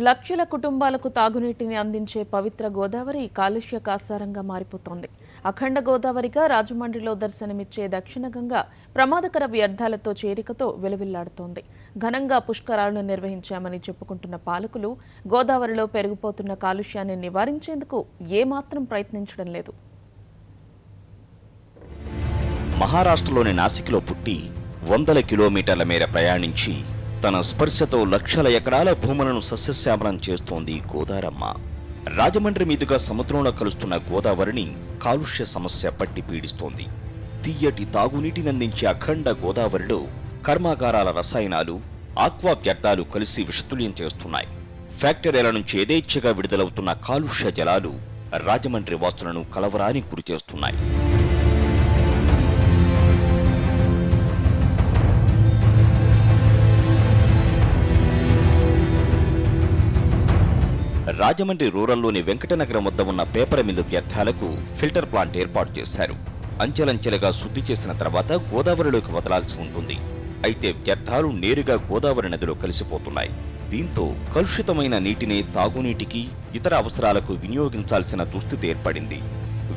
లక్షల కుటుంబాలకు తాగునీటిని అందించే పవిత్ర గోదావరి కాలుష్య కాసారంగా మారిపోతోంది. అఖండ గోదావరిగా రాజమండ్రిలో దర్శనమిచ్చే దక్షిణ గంగ ప్రమాదకర వ్యర్థాలతో చేరికతో వెలువిల్లాడుతోంది. ఘనంగా పుష్కరాలను నిర్వహించామని చెప్పుకుంటున్న పాలకులు గోదావరిలో పెరిగిపోతున్న కాలుష్యాన్ని నివారించేందుకు ఏమాత్రం ప్రయత్నించడం లేదు. మహారాష్ట్రలోని నాసిక్లో పుట్టి వందల కిలోమీటర్ల మేర ప్రయాణించి తన స్పర్శతో లక్షల ఎకరాల భూములను సస్యశ్యామలం చేస్తోంది గోదారమ్మ. రాజమండ్రి మీదుగా సముద్రంలో కలుస్తున్న గోదావరిని కాలుష్య సమస్య పట్టి పీడిస్తోంది. తీయటి తాగునీటిని అందించే అఖండ గోదావరిలో కర్మాగారాల రసాయనాలు, ఆక్వా వ్యర్థాలు కలిసి విషతుల్యం చేస్తున్నాయి. ఫ్యాక్టరీల నుంచి యథేచ్ఛగా విడుదలవుతున్న కాలుష్య జలాలు రాజమండ్రి వాసులను కలవరానికి గురిచేస్తున్నాయి. రాజమండ్రి రూరల్లోని వెంకటనగరం వద్ద ఉన్న పేపర్ మిల్లు వ్యర్థాలకు ఫిల్టర్ ప్లాంట్ ఏర్పాటు చేశారు. అంచెలంచెలుగా శుద్ధి చేసిన తర్వాత గోదావరిలోకి వదలాల్సి ఉంటుంది. అయితే వ్యర్థాలు నేరుగా గోదావరి నదిలో కలిసిపోతున్నాయి. దీంతో కలుషితమైన నీటిని తాగునీటికి, ఇతర అవసరాలకు వినియోగించాల్సిన దుస్థితి ఏర్పడింది.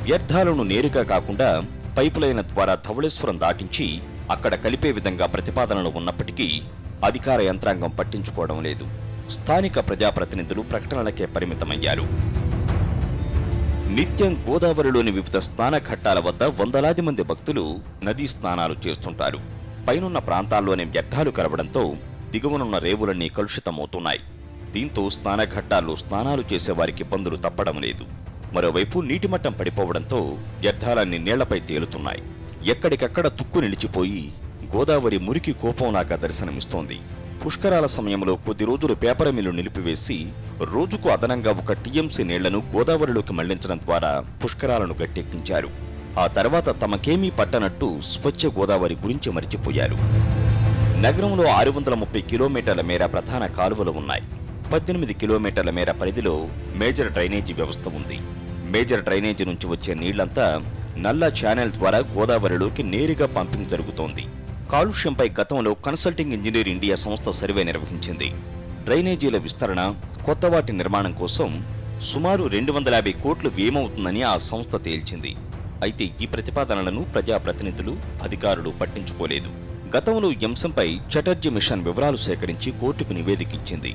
వ్యర్థాలను నేరుగా కాకుండా పైపులైన ద్వారా ధవళేశ్వరం దాటించి అక్కడ కలిపే విధంగా ప్రతిపాదనలు ఉన్నప్పటికీ అధికార యంత్రాంగం పట్టించుకోవడం లేదు. స్థానిక ప్రజాప్రతినిధులు ప్రకటనలకే పరిమితమయ్యారు. నిత్యం గోదావరిలోని వివిధ స్నాన ఘట్టాల వద్ద వందలాది మంది భక్తులు నదీ స్నానాలు చేస్తుంటారు. పైనున్న ప్రాంతాల్లోని వ్యర్థాలు కలవడంతో దిగువనున్న రేవులన్నీ కలుషితమవుతున్నాయి. దీంతో స్నాన ఘట్టాల్లో స్నానాలు చేసేవారికి ఇబ్బందులు తప్పడం లేదు. మరోవైపు నీటిమట్టం పడిపోవడంతో వ్యర్థాలన్నీ నీళ్లపై తేలుతున్నాయి. ఎక్కడికక్కడ తుక్కు నిలిచిపోయి గోదావరి మురికి కోపంలాగా దర్శనమిస్తోంది. పుష్కరాల సమయంలో కొద్ది రోజులు పేపర్ మిల్లు నిలిపివేసి రోజుకు అదనంగా 1 టీఎంసీ నీళ్లను గోదావరిలోకి మళ్లించడం ద్వారా పుష్కరాలను గట్టెక్కించారు. ఆ తర్వాత తమకేమీ పట్టనట్టు స్వచ్ఛ గోదావరి గురించి మరిచిపోయారు. నగరంలో 630 కిలోమీటర్ల మేర ప్రధాన కాలువలు ఉన్నాయి. 18 కిలోమీటర్ల మేర పరిధిలో మేజర్ డ్రైనేజీ వ్యవస్థ ఉంది. మేజర్ డ్రైనేజీ నుంచి వచ్చే నీళ్లంతా నల్ల ఛానల్ ద్వారా గోదావరిలోకి నేరుగా పంపింగ్ జరుగుతోంది. కాలుష్యంపై గతంలో కన్సల్టింగ్ ఇంజనీర్ ఇండియా సంస్థ సర్వే నిర్వహించింది. డ్రైనేజీల విస్తరణ, కొత్త వాటి నిర్మాణం కోసం సుమారు 250 కోట్లు వ్యయమవుతుందని ఆ సంస్థ తేల్చింది. అయితే ఈ ప్రతిపాదనలను ప్రజాప్రతినిధులు, అధికారులు పట్టించుకోలేదు. గతంలో ఈ అంశంపై చటర్జీ మిషన్ వివరాలు సేకరించి కోర్టుకు నివేదిక ఇచ్చింది.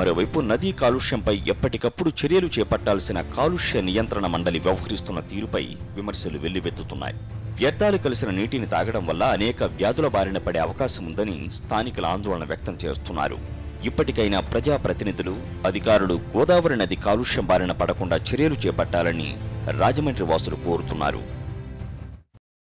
మరోవైపు నదీ కాలుష్యంపై ఎప్పటికప్పుడు చర్యలు చేపట్టాల్సిన కాలుష్య నియంత్రణ మండలి వ్యవహరిస్తున్న తీరుపై విమర్శలు వెల్లువెత్తుతున్నాయి. వ్యర్థాలు కలిసిన నీటిని తాగడం వల్ల అనేక వ్యాధుల బారిన పడే అవకాశం ఉందని స్థానికులు ఆందోళన వ్యక్తం చేస్తున్నారు. ఇప్పటికైనా ప్రజాప్రతినిధులు, అధికారులు గోదావరి నది కాలుష్యం బారిన పడకుండా చర్యలు చేపట్టాలని రాజమండ్రి వాసులు కోరుతున్నారు.